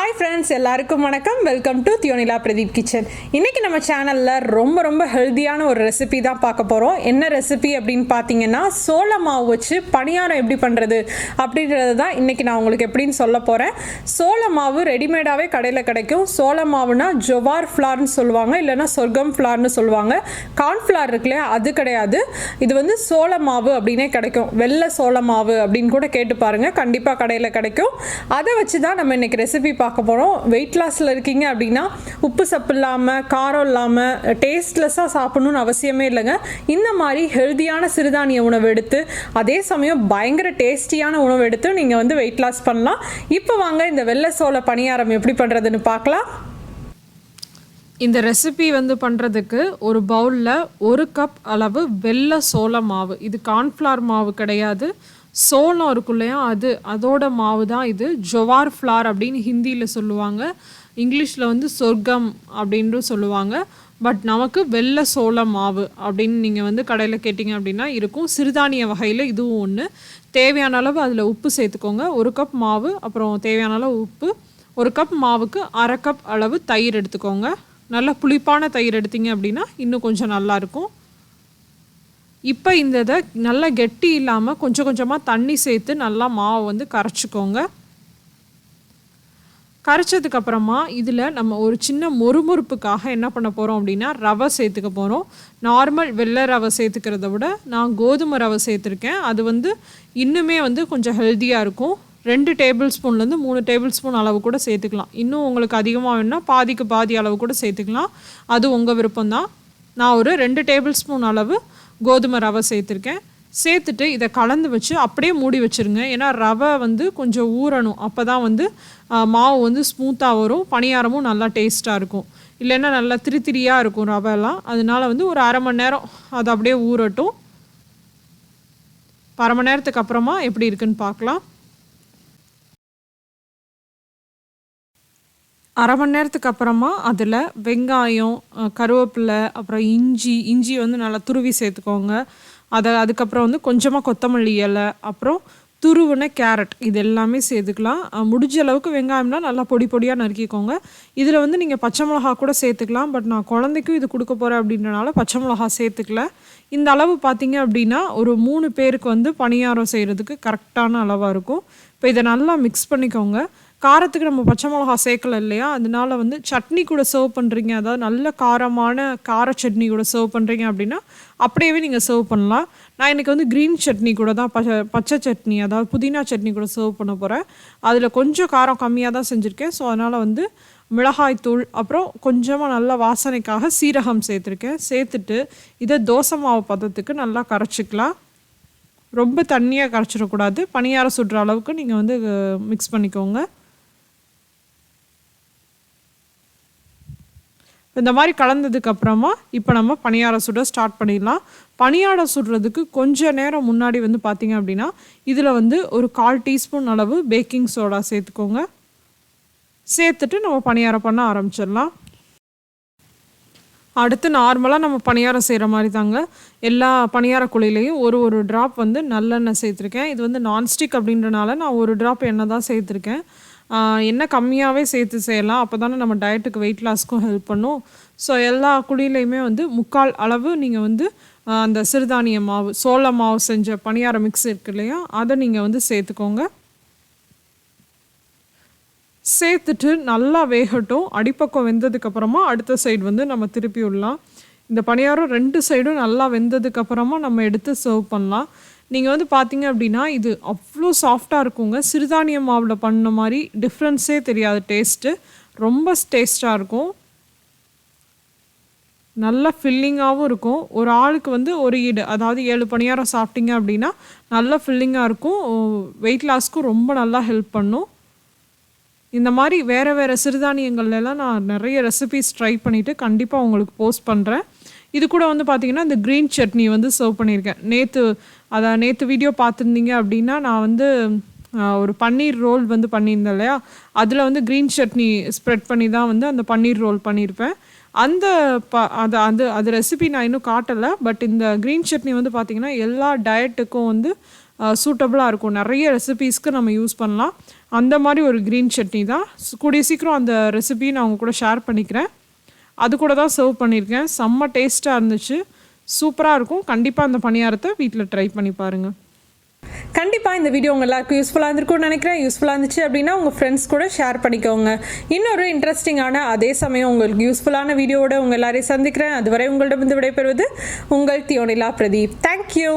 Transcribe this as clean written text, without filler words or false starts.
Hi friends, எல்லாருக்கும் வணக்கம். Welcome to thiyonilapradeep kitchen. இன்றைக்கி நம்ம சேனலில் ரொம்ப ஹெல்த்தியான ஒரு ரெசிபி தான் பார்க்க போகிறோம். என்ன ரெசிபி அப்படின்னு பார்த்தீங்கன்னா, சோள மாவு வச்சு பணியாரம் எப்படி பண்ணுறது அப்படின்றது தான் இன்றைக்கி நான் உங்களுக்கு எப்படின்னு சொல்ல போகிறேன். சோள மாவு ரெடிமேடாகவே கடையில் கிடைக்கும். சோள மாவுனா ஜொவார் ஃப்ளார்னு சொல்லுவாங்க, இல்லைனா சொர்க்கம் ஃப்ளார்னு சொல்லுவாங்க. கார்ன்ஃப்ளார் இருக்கு இல்லையா, அது கிடையாது. இது வந்து சோள மாவு அப்படின்னே கிடைக்கும். வெள்ளை சோள மாவு அப்படின்னு கூட கேட்டு பாருங்கள், கண்டிப்பாக கடையில் கிடைக்கும். அதை வச்சு தான் நம்ம இன்றைக்கி ரெசிபி பார்க்க போகிறோம். வெயிட் லாஸில் இருக்கீங்க அப்படின்னா உப்பு சப்பு இல்லாமல், காரம் இல்லாமல், டேஸ்ட்லெஸ்ஸாக சாப்பிடணும்னு அவசியமே இல்லைங்க. இந்த மாதிரி ஹெல்த்தியான சிறுதானிய உணவு எடுத்து, அதே சமயம் பயங்கர டேஸ்டியான உணவு எடுத்து நீங்கள் வந்து வெயிட் லாஸ் பண்ணலாம். இப்போ வாங்க இந்த வெள்ளை சோள பணியாரம் எப்படி பண்ணுறதுன்னு பார்க்கலாம். இந்த ரெசிபி வந்து பண்ணுறதுக்கு ஒரு பவுலில் 1 கப் அளவு வெள்ளை சோள மாவு, இது கார்ன்ஃப்ளார் மாவு கிடையாது, சோளம் இருக்கும் இல்லையா, அதோட மாவு தான் இது. ஜொவார் ஃப்ளார் அப்படின்னு ஹிந்தியில் சொல்லுவாங்க, இங்கிலீஷில் வந்து சொர்க்கம் அப்படின்ட்டு சொல்லுவாங்க. பட் நமக்கு வெள்ளை சோள மாவு அப்படின்னு நீங்கள் வந்து கடையில் கேட்டிங்க அப்படின்னா இருக்கும். சிறுதானிய வகையில் இதுவும் ஒன்று. தேவையான அளவு அதில் உப்பு சேர்த்துக்கோங்க. 1 கப் மாவு, அப்புறம் தேவையான அளவு உப்பு. 1 கப் மாவுக்கு 1/2 கப் அளவு தயிர் எடுத்துக்கோங்க. நல்லா புளிப்பான தயிர் எடுத்திங்க அப்படின்னா இன்னும் கொஞ்சம் நல்லாயிருக்கும். இப்போ இந்த இதை நல்லா கெட்டி இல்லாமல் கொஞ்சமாக தண்ணி சேர்த்து நல்லா மாவை வந்து கரைச்சிக்கோங்க. கரைச்சதுக்கப்புறமா இதில் நம்ம ஒரு சின்ன மொறுமொறுப்புக்காக என்ன பண்ண போகிறோம் அப்படின்னா, ரவை சேர்த்துக்க போகிறோம். நார்மல் வெள்ளை ரவை சேர்த்துக்கிறத விட நான் கோதுமை ரவை சேர்த்துருக்கேன். அது வந்து இன்னுமே வந்து கொஞ்சம் ஹெல்த்தியாக இருக்கும். 2 டேபிள் ஸ்பூன்லேருந்து 3 டேபிள் ஸ்பூன் அளவு கூட சேர்த்துக்கலாம். இன்னும் உங்களுக்கு அதிகமாக வேணும்னா பாதிக்கு பாதி அளவு கூட சேர்த்துக்கலாம். அது உங்கள் விருப்பம்தான். நான் ஒரு 2 டேபிள் ஸ்பூன் அளவு கோதுமை ரவை சேர்த்துருக்கேன். சேர்த்துட்டு இதை கலந்து வச்சு அப்படியே மூடி வச்சுருங்க. ஏன்னா ரவை வந்து கொஞ்சம் ஊறணும், அப்போ தான் வந்து மாவு வந்து ஸ்மூத்தாக வரும், பணியாரமும் நல்லா டேஸ்ட்டாக இருக்கும். இல்லைன்னா நல்லா திரியாக இருக்கும் ரவைலாம். அதனால வந்து ஒரு 1/2 மணி நேரம் அது அப்படியே ஊறட்டும். 1/2 மணி நேரத்துக்கு அப்புறமா எப்படி இருக்குன்னு பார்க்கலாம். 1/2 மணி நேரத்துக்கு அப்புறமா அதில் வெங்காயம், கருவேப்பிலை, அப்புறம் இஞ்சி வந்து நல்லா துருவி சேர்த்துக்கோங்க. அதுக்கப்புறம் வந்து கொஞ்சமாக கொத்தமல்லி இலை, அப்புறம் துருவின கேரட், இது எல்லாமே சேர்த்துக்கலாம். முடிஞ்ச அளவுக்கு வெங்காயம்லாம் நல்லா பொடியாக நறுக்கிக்கோங்க. இதில் வந்து நீங்கள் பச்சை மிளகா கூட சேர்த்துக்கலாம். பட் நான் குழந்தைக்கும் இது கொடுக்க போகிறேன் அப்படின்றனால பச்சை மிளகா சேர்த்துக்கல. இந்த அளவு பார்த்திங்க அப்படின்னா ஒரு 3 பேருக்கு வந்து பணியாரம் செய்கிறதுக்கு கரெக்டான அளவாக இருக்கும். இப்போ இதை நல்லா மிக்ஸ் பண்ணிக்கோங்க. காரத்துக்கு நம்ம பச்சை மிளகா சேர்க்கல இல்லையா, அதனால வந்து சட்னி கூட சர்வ் பண்ணுறீங்க, அதாவது நல்ல காரமான கார சட்னி கூட சர்வ் பண்ணுறீங்க அப்படின்னா அப்படியே நீங்கள் சர்வ் பண்ணலாம். நான் இன்றைக்கி வந்து க்ரீன் சட்னி கூட தான், பச்சை சட்னி, அதாவது புதினா சட்னி கூட சர்வ் பண்ண போகிறேன். அதில் கொஞ்சம் காரம் கம்மியாக தான் செஞ்சுருக்கேன். ஸோ அதனால் வந்து மிளகாய்த்தூள், அப்புறம் கொஞ்சமாக நல்லா வாசனைக்காக சீரகம் சேர்த்துருக்கேன். சேர்த்துட்டு இதை தோசை மாவு பதத்துக்கு நல்லா கரைச்சிக்கலாம். ரொம்ப தண்ணியாக கரைச்சிடக்கூடாது. பணியாரம் சுடுற அளவுக்கு நீங்கள் வந்து மிக்ஸ் பண்ணிக்கோங்க. இந்த மாதிரி கலந்ததுக்கப்புறமா இப்போ நம்ம பணியாரம் சுட ஸ்டார்ட் பண்ணிடலாம். பணியாரம் சுடுறதுக்கு கொஞ்சம் நேரம் முன்னாடி வந்து பார்த்திங்க அப்படின்னா இதில் வந்து ஒரு 1/4 டீஸ்பூன் அளவு பேக்கிங் சோடா சேர்த்துக்கோங்க. சேர்த்துட்டு நம்ம பணியாரம் பண்ண ஆரம்பிச்சிடலாம். அடுத்து நார்மலாக நம்ம பணியாரம் செய்கிற மாதிரி தாங்க. எல்லா பணியார குழியிலையும் ஒரு ட்ராப் வந்து நல்லெண்ணெய் சேர்த்துருக்கேன். இது வந்து நான்ஸ்டிக் அப்படின்றனால நான் 1 ட்ராப் எண்ணெய் தான் சேர்த்துருக்கேன். எண்ணெய் கம்மியாகவே சேர்த்து செய்யலாம், அப்போ தானே நம்ம டயட்டுக்கு வெயிட் லாஸ்க்கும் ஹெல்ப் பண்ணும். ஸோ எல்லா குழியிலையுமே வந்து 3/4 அளவு நீங்கள் வந்து அந்த சிறுதானிய மாவு, சோள மாவு செஞ்ச பணியார மிக்ஸ் இருக்கு இல்லையா, அதை நீங்கள் வந்து சேர்த்துக்கோங்க. சேர்த்துட்டு நல்லா வேகட்டும். அடிப்பக்கம் வெந்ததுக்கப்புறமா அடுத்த சைடு வந்து நம்ம திருப்பி விடலாம். இந்த பணியாரம் 2 சைடும் நல்லா வெந்ததுக்கப்புறமா நம்ம எடுத்து சர்வ் பண்ணலாம். நீங்கள் வந்து பார்த்தீங்க அப்படின்னா இது அவ்வளோ சாஃப்டாக இருக்குங்க. சிறுதானிய மாவில் பண்ண மாதிரி டிஃப்ரென்ஸே தெரியாது. டேஸ்ட்டு ரொம்ப டேஸ்ட்டாக இருக்கும், நல்லா ஃபில்லிங்காகவும் இருக்கும். ஒரு ஆளுக்கு வந்து ஒரு ஈடு, அதாவது 7 பணியாரம் சாப்பிட்டீங்க அப்படின்னா நல்லா ஃபில்லிங்காக இருக்கும். வெயிட் லாஸ்க்கும் ரொம்ப நல்லா ஹெல்ப் பண்ணும். இந்த மாதிரி வேறு சிறுதானியங்கள்லாம் நான் நிறைய ரெசிபிஸ் ட்ரை பண்ணிவிட்டு கண்டிப்பாக உங்களுக்கு போஸ்ட் பண்ணுறேன். இது கூட வந்து பார்த்திங்கன்னா இந்த க்ரீன் சட்னி வந்து சர்வ் பண்ணியிருக்கேன். நேற்று வீடியோ பார்த்துருந்தீங்க அப்படின்னா நான் வந்து ஒரு பன்னீர் ரோல் வந்து பண்ணியிருந்தேன் இல்லையா, அதில் வந்து க்ரீன் சட்னி ஸ்ப்ரெட் பண்ணி தான் வந்து அந்த பன்னீர் ரோல் பண்ணியிருப்பேன். அந்த அது ரெசிபி நான் இன்னும் காட்டலை. பட் இந்த க்ரீன் சட்னி வந்து பார்த்திங்கன்னா எல்லா டயட்டுக்கும் வந்து சூட்டபுளாக இருக்கும். நிறைய ரெசிபீஸ்க்கு நம்ம யூஸ் பண்ணலாம். அந்த மாதிரி ஒரு க்ரீன் சட்னி தான். கூடிய சீக்கிரம் அந்த ரெசிபி நான் உங்க கூட ஷேர் பண்ணிக்கிறேன். அது கூட தான் சர்வ் பண்ணியிருக்கேன். செம்ம டேஸ்ட்டாக இருந்துச்சு. சூப்பராக இருக்கும். கண்டிப்பாக அந்த பணியாரத்தை வீட்டில் ட்ரை பண்ணி பாருங்கள். கண்டிப்பாக இந்த வீடியோ உங்கள் எல்லாருக்கும் யூஸ்ஃபுல்லாக இருந்திருக்கும்னு நினைக்கிறேன். யூஸ்ஃபுல்லாக இருந்துச்சு அப்படின்னா உங்கள் ஃப்ரெண்ட்ஸ் கூட ஷேர் பண்ணிக்கோங்க. இன்னொரு இன்ட்ரெஸ்டிங்கான அதே சமயம் உங்களுக்கு யூஸ்ஃபுல்லான வீடியோவோட உங்கள் எல்லாரையும் சந்திக்கிறேன். அதுவரை உங்களிடமிருந்து விடைபெறுவது உங்கள் தியோனிலா பிரதீப். தேங்க்யூ.